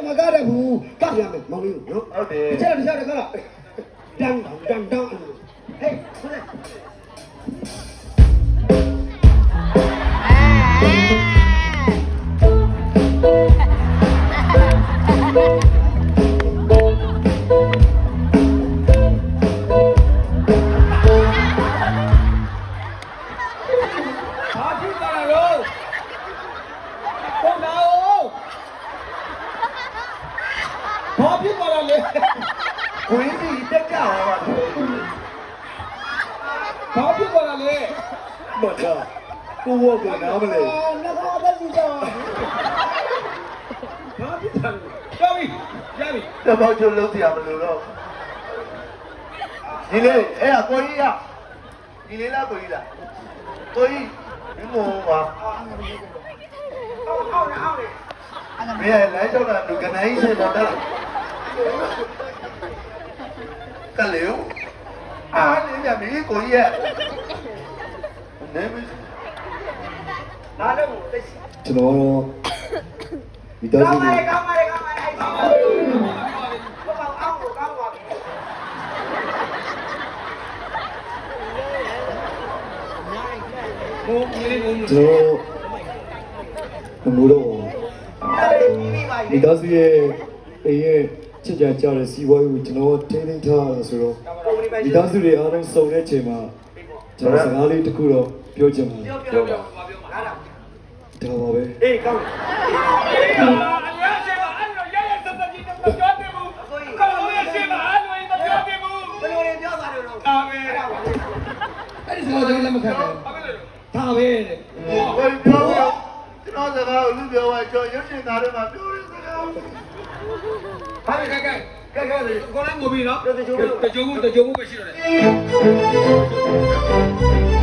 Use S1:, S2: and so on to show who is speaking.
S1: မကားတဲ့ဘူးကပ်ရမယ်မောင်လေးနော်
S2: ဟုတ်တယ်
S1: တခြားတခါတန်းဟေးဟုတ်တယ်
S2: ကိုင်းစီတက်ကြပါဘာဖြစ်ပါလဲမတော်ကိုဝကနားမလဲ
S1: လက်ခေါ်သက်စီတော့
S2: ဘာဖြစ်တာလဲရပြီတပေါက်ချုံလုံးစရာမလိုတော့ဒီလေအဲ့ဒါကိုကြီးရဒီလေလားကိုကြီးလားကိုကြီးဒီမောပါမင်းလည်းလိုက်တော့တာလူကနိုင်စေတော့တယ်ကလေးအားနေမြမီးကိုကြီးရဲ့နေမနားလည်းသိရှိ
S3: ကျွန်တော်တော့ဒီတော့ဒီ
S1: ကောင်းပါလေဘာအောင်ကောင်းပါပြီ
S3: ကျွန်တော်ဘလို့ဒီတော့စီရဲ့အေးရဲ့ချက်ကြကြတဲ့စီးပွားရေးကိုကျွန်တော်ထိန်းသိမ်းထားရဆိုတော့ဒီတော့စီတွေအားလုံးစုံတဲ့အချိန်မှာကျွန်တော်စကားလေးတစ်ခုတော့ပြောချင်ပါတယ်
S2: ပြော
S3: ဒါပါပဲ
S1: အေးကောင်း ဘယ်လိုလဲပြောတာလို့အဲ့ဒီစကားကျွန်တော်လက်မခံဘူးဒါပဲတဲ့
S2: ဘယ်ပြောကျွန်တော်စကားကိုလူပြောပါကျော်ရုပ်ရှင်သားတွေမှာပြောရစကား
S4: ဘာလဲကဲလေကိုလည်းငိုပြီနော်တကြိုးမှုပဲရှိတော့တယ်